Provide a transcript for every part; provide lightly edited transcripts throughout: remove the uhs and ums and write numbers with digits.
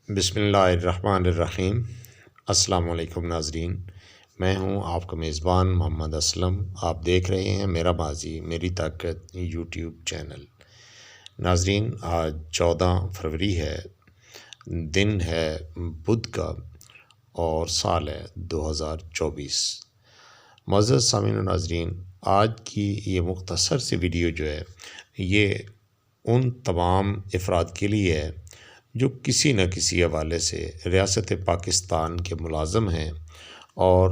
بسم اللہ الرحمن الرحیم۔ السلام علیکم ناظرین، میں ہوں آپ کا میزبان محمد اسلم۔ آپ دیکھ رہے ہیں میرا ماضی میری طاقت یوٹیوب چینل۔ ناظرین، آج 14 فروری ہے، دن ہے بدھ کا اور سال ہے 2024۔ معزز سامعین و ناظرین، آج کی یہ مختصر سی ویڈیو جو ہے یہ ان تمام افراد کے لیے ہے جو کسی نہ کسی حوالے سے ریاست پاکستان کے ملازم ہیں اور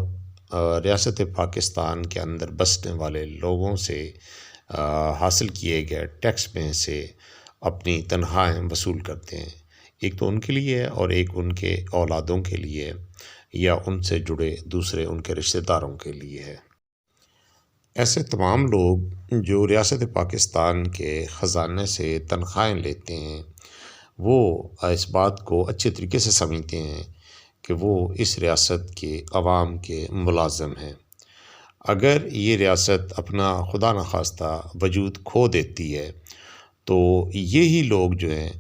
ریاست پاکستان کے اندر بسنے والے لوگوں سے حاصل کیے گئے ٹیکس میں سے اپنی تنخواہیں وصول کرتے ہیں۔ ایک تو ان کے لیے ہے اور ایک ان کے اولادوں کے لیے یا ان سے جڑے دوسرے ان کے رشتہ داروں کے لیے ہے۔ ایسے تمام لوگ جو ریاست پاکستان کے خزانے سے تنخواہیں لیتے ہیں وہ اس بات کو اچھے طریقے سے سمجھتے ہیں کہ وہ اس ریاست کے عوام کے ملازم ہیں۔ اگر یہ ریاست اپنا خدا نخواستہ وجود کھو دیتی ہے تو یہی لوگ جو ہیں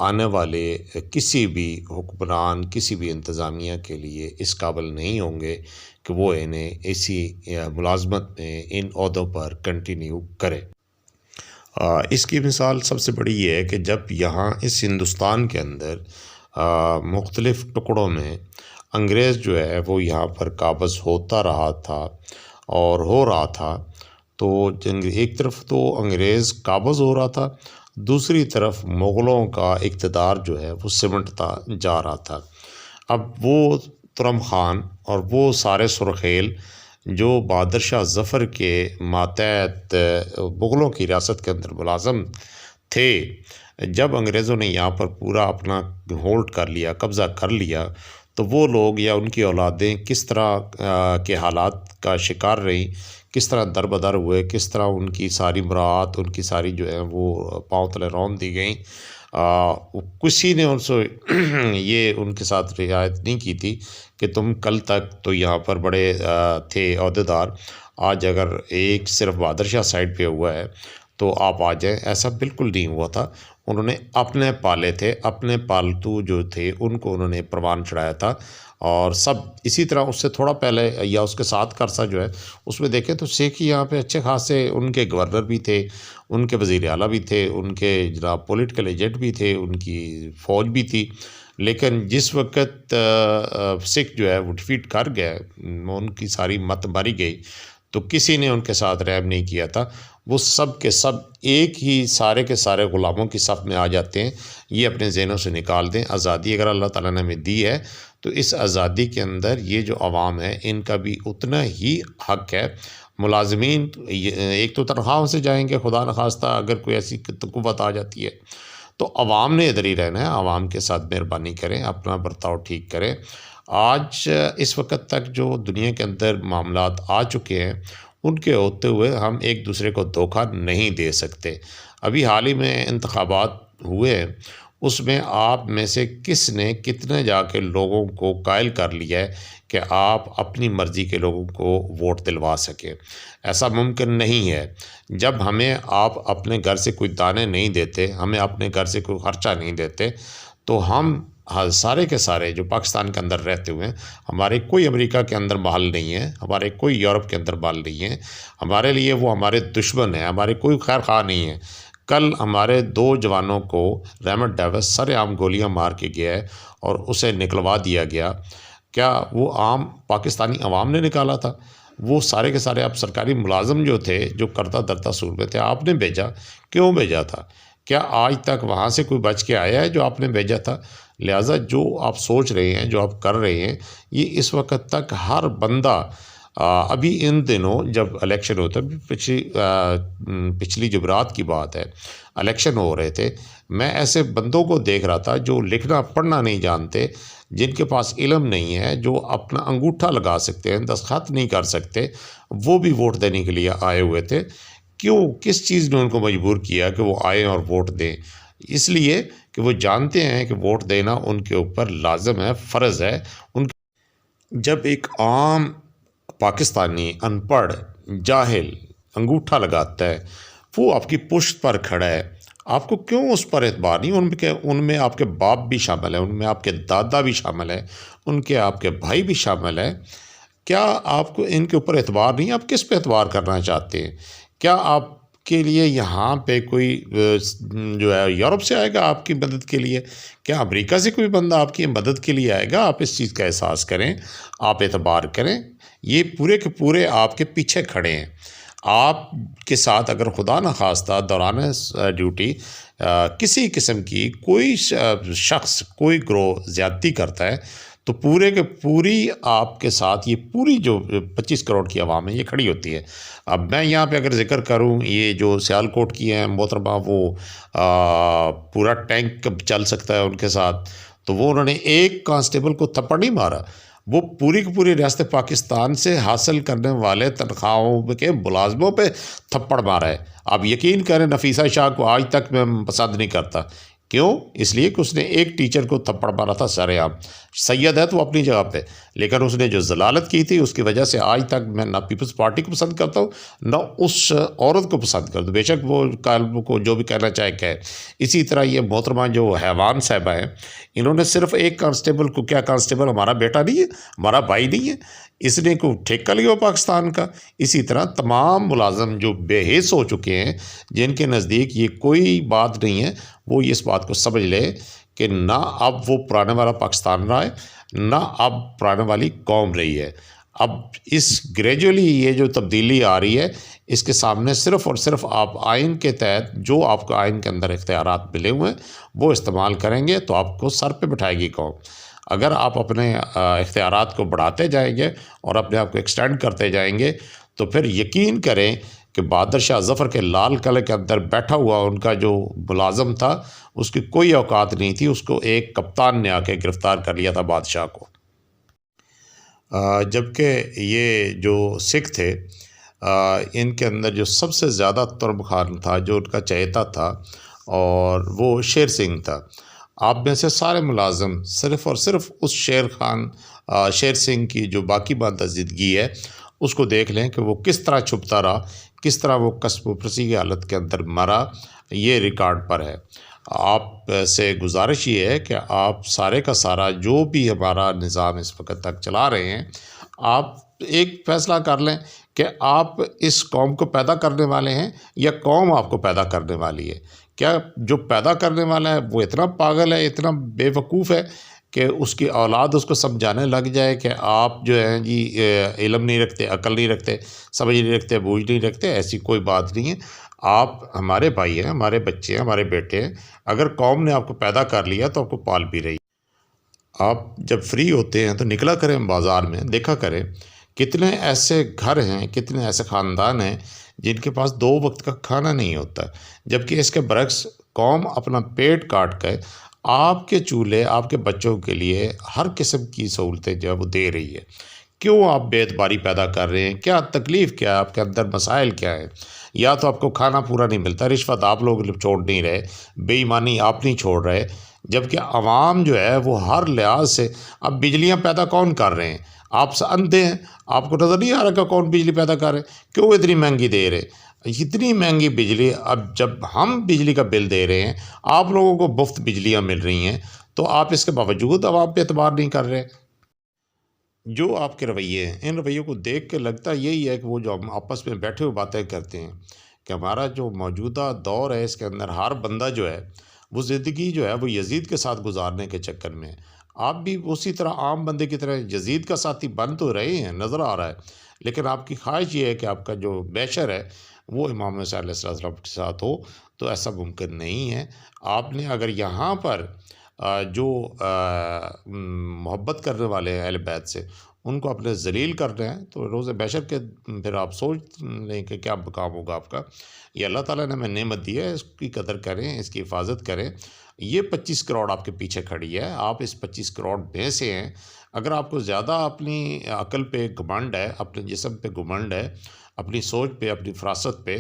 آنے والے کسی بھی حکمران، کسی بھی انتظامیہ کے لیے اس قابل نہیں ہوں گے کہ وہ انہیں اسی ملازمت میں ان عہدوں پر کنٹینیو کرے۔ اس کی مثال سب سے بڑی یہ ہے کہ جب یہاں اس ہندوستان کے اندر مختلف ٹکڑوں میں انگریز جو ہے وہ یہاں پر قابض ہوتا رہا تھا اور ہو رہا تھا، تو ایک طرف تو انگریز قابض ہو رہا تھا، دوسری طرف مغلوں کا اقتدار جو ہے وہ سمٹتا جا رہا تھا۔ اب وہ ترم خان اور وہ سارے سرخیل جو بہادر شاہ ظفر کے ماتحت مغلوں کی ریاست کے اندر ملازم تھے، جب انگریزوں نے یہاں پر پورا اپنا ہولڈ کر لیا، قبضہ کر لیا، تو وہ لوگ یا ان کی اولادیں کس طرح کے حالات کا شکار رہیں، کس طرح دربدر ہوئے، کس طرح ان کی ساری مراعات، ان کی ساری جو ہے وہ پاؤں تلے رون دی گئیں۔ کسی نے ان سے یہ ان کے ساتھ رعایت نہیں کی تھی کہ تم کل تک تو یہاں پر بڑے تھے عہدیدار، آج اگر ایک صرف بہادر شاہ سائڈ پہ ہوا ہے تو آپ آ جائیں۔ ایسا بالکل نہیں ہوا تھا۔ انہوں نے اپنے پالے تھے، اپنے پالتو جو تھے ان کو انہوں نے پروان چڑھایا تھا، اور سب اسی طرح اس سے تھوڑا پہلے یا اس کے ساتھ کا عرصہ جو ہے اس میں دیکھیں تو سکھ یہاں پہ اچھے خاصے ان کے گورنر بھی تھے، ان کے وزیر اعلیٰ بھی تھے، ان کے جناب پولیٹیکل ایجنٹ بھی تھے، ان کی فوج بھی تھی۔ لیکن جس وقت سکھ جو ہے وہ ڈیفیٹ کر گئے، ان کی ساری مت ماری گئی، تو کسی نے ان کے ساتھ رحم نہیں کیا تھا۔ وہ سب کے سب ایک ہی سارے کے سارے غلاموں کی صف میں آ جاتے ہیں۔ یہ اپنے ذہنوں سے نکال دیں، آزادی اگر اللہ تعالیٰ نے ہمیں دی ہے تو اس آزادی کے اندر یہ جو عوام ہے ان کا بھی اتنا ہی حق ہے۔ ملازمین ایک تو تنخواہوں سے جائیں گے، خدا نخواستہ اگر کوئی ایسی قوت آ جاتی ہے تو عوام نے ادھر ہی رہنا ہے۔ عوام کے ساتھ مہربانی کریں، اپنا برتاؤ ٹھیک کریں۔ آج اس وقت تک جو دنیا کے اندر معاملات آ چکے ہیں ان کے ہوتے ہوئے ہم ایک دوسرے کو دھوکہ نہیں دے سکتے۔ ابھی حال ہی میں انتخابات ہوئے ہیں، اس میں آپ میں سے کس نے کتنے جا کے لوگوں کو قائل کر لیا ہے کہ آپ اپنی مرضی کے لوگوں کو ووٹ دلوا سکیں؟ ایسا ممکن نہیں ہے۔ جب ہمیں آپ اپنے گھر سے کوئی دانے نہیں دیتے، ہمیں اپنے گھر سے کوئی خرچہ نہیں دیتے، تو ہم سارے کے سارے جو پاکستان کے اندر رہتے ہوئے ہیں، ہمارے کوئی امریکہ کے اندر محل نہیں ہے، ہمارے کوئی یورپ کے اندر محل نہیں ہے، ہمارے لیے وہ ہمارے دشمن ہیں، ہمارے کوئی خیر خواہ نہیں ہے۔ کل ہمارے 2 جوانوں کو ریمنڈ ڈیوس سر عام گولیاں مار کے گیا ہے اور اسے نکلوا دیا گیا۔ کیا وہ عام پاکستانی عوام نے نکالا تھا؟ وہ سارے کے سارے آپ سرکاری ملازم جو تھے، جو کرتا درتا سور میں تھے، آپ نے بھیجا۔ کیوں بھیجا تھا؟ کیا آج تک وہاں سے کوئی بچ کے آیا ہے جو آپ نے بھیجا تھا؟ لہٰذا جو آپ سوچ رہے ہیں، جو آپ کر رہے ہیں، یہ اس وقت تک ہر بندہ ابھی ان دنوں جب الیکشن ہوتا ہے، پچھلی جمعرات کی بات ہے، الیکشن ہو رہے تھے، میں ایسے بندوں کو دیکھ رہا تھا جو لکھنا پڑھنا نہیں جانتے، جن کے پاس علم نہیں ہے، جو اپنا انگوٹھا لگا سکتے ہیں، دستخط نہیں کر سکتے، وہ بھی ووٹ دینے کے لیے آئے ہوئے تھے۔ کیوں؟ کس چیز نے ان کو مجبور کیا کہ وہ آئیں اور ووٹ دیں؟ اس لیے کہ وہ جانتے ہیں کہ ووٹ دینا ان کے اوپر لازم ہے، فرض ہے۔ جب ایک عام پاکستانی ان پڑھ جاہل انگوٹھا لگاتا ہے، وہ آپ کی پشت پر کھڑا ہے، آپ کو کیوں اس پر اعتبار نہیں؟ ان میں آپ کے باپ بھی شامل ہیں، ان میں آپ کے دادا بھی شامل ہیں، ان کے آپ کے بھائی بھی شامل ہیں۔ کیا آپ کو ان کے اوپر اعتبار نہیں؟ آپ کس پہ اعتبار کرنا چاہتے ہیں؟ کیا آپ کے لیے یہاں پہ کوئی جو ہے یورپ سے آئے گا آپ کی مدد کے لیے؟ کیا امریکہ سے کوئی بندہ آپ کی مدد کے لیے آئے گا؟ آپ اس چیز کا احساس کریں، آپ اعتبار کریں۔ یہ پورے کے پورے آپ کے پیچھے کھڑے ہیں۔ آپ کے ساتھ اگر خدا نخواستہ دوران ڈیوٹی کسی قسم کی کوئی شخص، کوئی گروہ زیادتی کرتا ہے تو پورے کے پوری آپ کے ساتھ یہ پوری جو 25 کروڑ کی عوام ہے یہ کھڑی ہوتی ہے۔ اب میں یہاں پہ اگر ذکر کروں، یہ جو سیالکوٹ کی ہیں محترمہ، وہ پورا ٹینک چل سکتا ہے ان کے ساتھ، تو وہ انہوں نے ایک کانسٹیبل کو تھپڑ نہیں مارا، وہ پوری کی پوری ریاست پاکستان سے حاصل کرنے والے تنخواہوں کے ملازموں پہ تھپڑ مارا ہے۔ آپ یقین کریں نفیسہ شاہ کو آج تک میں پسند نہیں کرتا۔ کیوں؟ اس لیے کہ اس نے ایک ٹیچر کو تھپڑ مارا تھا سر عام۔ سید ہے تو اپنی جگہ پہ، لیکن اس نے جو ضلالت کی تھی اس کی وجہ سے آج تک میں نہ پیپلز پارٹی کو پسند کرتا ہوں نہ اس عورت کو پسند کرتا ہوں، بے شک وہ کو جو بھی کہنا چاہے کہے۔ اسی طرح یہ محترمہ جو حیوان صاحبہ ہیں، انہوں نے صرف ایک کانسٹیبل کو، کیا کانسٹیبل ہمارا بیٹا نہیں ہے، ہمارا بھائی نہیں ہے، اس نے کو ٹھیکہ لیا پاکستان کا؟ اسی طرح تمام ملازم جو بے حس ہو چکے ہیں، جن کے نزدیک یہ کوئی بات نہیں ہے، وہ اس بات کو سمجھ لے کہ نہ اب وہ پرانے والا پاکستان رہا ہے، نہ اب پرانے والی قوم رہی ہے۔ اب اس گریجولی یہ جو تبدیلی آ رہی ہے، اس کے سامنے صرف اور صرف آپ آئین کے تحت جو آپ کو آئین کے اندر اختیارات ملے ہوئے ہیں وہ استعمال کریں گے تو آپ کو سر پہ بٹھائے گی قوم۔ اگر آپ اپنے اختیارات کو بڑھاتے جائیں گے اور اپنے آپ کو ایکسٹینڈ کرتے جائیں گے تو پھر یقین کریں کہ بہادر شاہ ظفر کے لال قلعے کے اندر بیٹھا ہوا ان کا جو ملازم تھا، اس کی کوئی اوقات نہیں تھی، اس کو ایک کپتان نے آ کے گرفتار کر لیا تھا بادشاہ کو۔ جبکہ یہ جو سکھ تھے، ان کے اندر جو سب سے زیادہ ترب خان تھا، جو ان کا چہیتا تھا، اور وہ شیر سنگھ تھا۔ آپ میں سے سارے ملازم صرف اور صرف اس شیر سنگھ کی جو باقی بازدیدگی ہے اس کو دیکھ لیں کہ وہ کس طرح چھپتا رہا، کس طرح وہ قصب و پرسی کی حالت کے اندر مرا، یہ ریکارڈ پر ہے۔ آپ سے گزارش یہ ہے کہ آپ سارے کا سارا جو بھی ہمارا نظام اس وقت تک چلا رہے ہیں، آپ ایک فیصلہ کر لیں کہ آپ اس قوم کو پیدا کرنے والے ہیں یا قوم آپ کو پیدا کرنے والی ہے۔ کیا جو پیدا کرنے والا ہے وہ اتنا پاگل ہے، اتنا بے وقوف ہے کہ اس کی اولاد اس کو سمجھانے لگ جائے کہ آپ جو ہیں جی علم نہیں رکھتے، عقل نہیں رکھتے، سمجھ نہیں رکھتے، بوجھ نہیں رکھتے؟ ایسی کوئی بات نہیں ہے۔ آپ ہمارے بھائی ہیں، ہمارے بچے ہیں، ہمارے بیٹے ہیں۔ اگر قوم نے آپ کو پیدا کر لیا تو آپ کو پال بھی رہی۔ آپ جب فری ہوتے ہیں تو نکلا کریں بازار میں، دیکھا کریں کتنے ایسے گھر ہیں، کتنے ایسے خاندان ہیں جن کے پاس 2 وقت کا کھانا نہیں ہوتا، جبکہ اس کے برعکس قوم اپنا پیٹ کاٹ کے آپ کے چولہے، آپ کے بچوں کے لیے ہر قسم کی سہولتیں جو ہے وہ دے رہی ہے۔ کیوں آپ بے اعتباری پیدا کر رہے ہیں؟ کیا تکلیف کیا ہے؟ آپ کے اندر مسائل کیا ہے؟ یا تو آپ کو کھانا پورا نہیں ملتا، رشوت آپ لوگ چھوڑ نہیں رہے، بے ایمانی آپ نہیں چھوڑ رہے، جبکہ عوام جو ہے وہ ہر لحاظ سے، اب بجلیاں پیدا کون کر رہے ہیں؟ آپ اندھے ہیں، آپ کو نظر نہیں آ رہا کہ کون بجلی پیدا کر رہے ہیں؟ کیوں اتنی مہنگی دے رہے؟ اتنی مہنگی بجلی، اب جب ہم بجلی کا بل دے رہے ہیں، آپ لوگوں کو مفت بجلیاں مل رہی ہیں، تو آپ اس کے باوجود عوام پہ اعتبار نہیں کر رہے۔ جو آپ کے رویے ہیں، ان رویوں کو دیکھ کے لگتا یہی ہے کہ وہ جو ہم آپس میں بیٹھے ہوئے باتیں کرتے ہیں کہ ہمارا جو موجودہ دور ہے اس کے اندر ہر بندہ جو ہے وہ زندگی جو ہے وہ یزید کے ساتھ گزارنے کے چکر میں ہے۔ آپ بھی اسی طرح عام بندے کی طرح یزید کا ساتھی بن تو رہے ہیں، نظر آ رہا ہے، لیکن آپ کی خواہش یہ ہے کہ آپ کا جو بیشر ہے وہ امام حسین علیہ السلام کے ساتھ ہو، تو ایسا ممکن نہیں ہے۔ آپ نے اگر یہاں پر جو محبت کرنے والے ہیں اہل بیت سے، ان کو اپنے ذلیل کر رہے ہیں، تو روز بیشر کے پھر آپ سوچ لیں کہ کیا مقام ہوگا آپ کا۔ یہ اللہ تعالیٰ نے ہمیں نعمت دی ہے، اس کی قدر کریں، اس کی حفاظت کریں۔ یہ 25 کروڑ آپ کے پیچھے کھڑی ہے، آپ اس 25 کروڑ میں سے ہیں۔ اگر آپ کو زیادہ اپنی عقل پہ گھمنڈ ہے، اپنے جسم پہ گھمنڈ ہے، اپنی سوچ پہ، اپنی فراست پہ،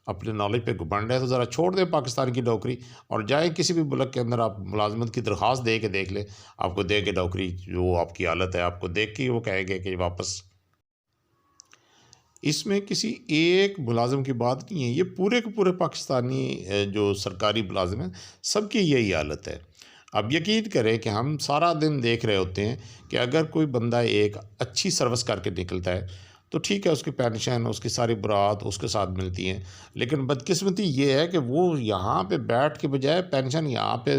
اپنے نالج پہ گھمنڈ ہے، تو ذرا چھوڑ دیں پاکستان کی نوکری اور جائیں کسی بھی ملک کے اندر، آپ ملازمت کی درخواست دے کے دیکھ لیں، آپ کو دے کے نوکری، جو آپ کی حالت ہے آپ کو دیکھ کے وہ کہیں گے کہ واپس اس میں کسی ایک ملازم کی بات نہیں ہے، یہ پورے کے پورے پاکستانی جو سرکاری ملازم ہیں سب کی یہی حالت ہے۔ اب یقین کریں کہ ہم سارا دن دیکھ رہے ہوتے ہیں کہ اگر کوئی بندہ ایک اچھی سروس کر کے نکلتا ہے تو ٹھیک ہے، اس کی پینشن، اس کی ساری برات اس کے ساتھ ملتی ہیں، لیکن بدقسمتی یہ ہے کہ وہ یہاں پہ بیٹھ کے بجائے پینشن یہاں پہ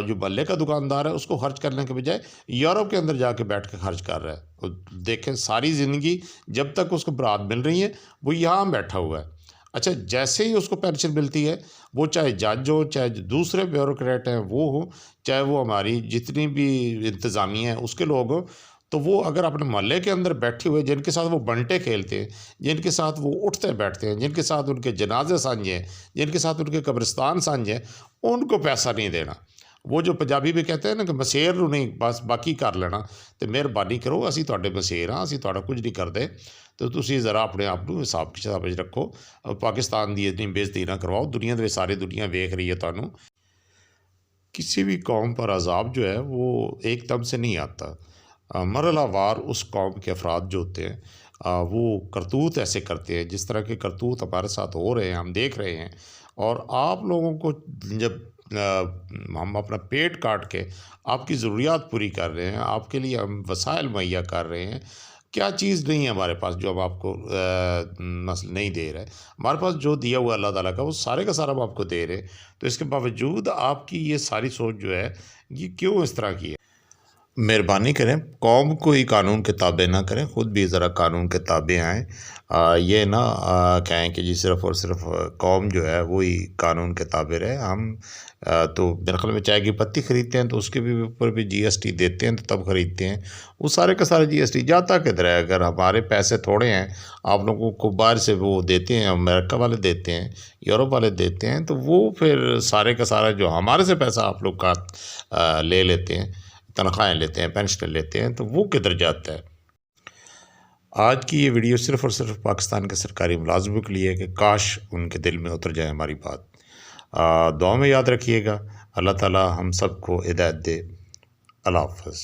جو محلے کا دکاندار ہے اس کو خرچ کرنے کے بجائے یورپ کے اندر جا کے بیٹھ کے خرچ کر رہا ہے۔ دیکھیں ساری زندگی جب تک اس کو برات مل رہی ہے وہ یہاں بیٹھا ہوا ہے۔ اچھا، جیسے ہی اس کو پینشن ملتی ہے، وہ چاہے جج ہو، چاہے دوسرے بیوروکریٹ ہیں وہ ہوں، چاہے وہ ہماری جتنی بھی انتظامیہ ہیں اس کے لوگ ہوں، تو وہ اگر اپنے محلے کے اندر بیٹھے ہوئے جن کے ساتھ وہ بنٹے کھیلتے ہیں، جن کے ساتھ وہ اٹھتے بیٹھتے ہیں، جن کے ساتھ ان کے جنازے سانجھے ہیں، جن کے ساتھ ان کے قبرستان سانجھے ہیں، ان کو پیسہ نہیں دینا۔ وہ جو پنجابی بھی کہتے ہیں نا کہ مسیر نو نہیں بس باقی کر لینا، تو مہربانی کرو اسی تواڈے مسیر ہاں، اسی تواڈا کچھ نہیں کردے، تو تسی ذرا اپنے آپ نو حساب کتاب وچ رکھو، پاکستان دی اتنی بےزتی نہ کرواؤ، دنیا دے ساری دنیا ویکھ رہی ہے تانوں۔ کسی بھی قوم پر عذاب جو ہے وہ ایک دم سے نہیں آتا، مرحلہ وار اس قوم کے افراد جو ہوتے ہیں وہ کرتوت ایسے کرتے ہیں، جس طرح کے کرتوت ہمارے ساتھ ہو رہے ہیں ہم دیکھ رہے ہیں، اور آپ لوگوں کو جب ہم اپنا پیٹ کاٹ کے آپ کی ضروریات پوری کر رہے ہیں، آپ کے لیے ہم وسائل مہیا کر رہے ہیں، کیا چیز نہیں ہے ہمارے پاس جو ہم آپ کو نہیں دے رہے؟ ہمارے پاس جو دیا ہوا اللہ تعالیٰ کا وہ سارے کا سارا ہم آپ کو دے رہے، تو اس کے باوجود آپ کی یہ ساری سوچ جو ہے یہ کیوں اس طرح کی ہے؟ مہربانی کریں، قوم کو ہی قانون کے تابع نہ کریں، خود بھی ذرا قانون کے تابع آئیں۔ یہ نہ کہیں کہ جی صرف اور صرف قوم جو ہے وہی قانون کے تابع رہے۔ ہم تو میرے خیال میں چائے کی پتی خریدتے ہیں تو اس کے بھی اوپر بھی جی ایس ٹی دیتے ہیں تو تب خریدتے ہیں، وہ سارے کا سارے جی ایس ٹی جاتا کدھر ہے؟ اگر ہمارے پیسے تھوڑے ہیں، آپ لوگوں کو باہر سے وہ دیتے ہیں، امریکہ والے دیتے ہیں، یورپ والے دیتے ہیں، تو وہ پھر سارے کا سارا جو ہمارے سے پیسہ آپ لوگ کا لے لیتے ہیں، تنخواہیں لیتے ہیں، پینشن لیتے ہیں، تو وہ کدھر جاتا ہے؟ آج کی یہ ویڈیو صرف اور صرف پاکستان کے سرکاری ملازموں کے لیے ہے کہ کاش ان کے دل میں اتر جائے ہماری بات۔ دعا میں یاد رکھیے گا، اللہ تعالی ہم سب کو ہدایت دے۔ اللہ حافظ۔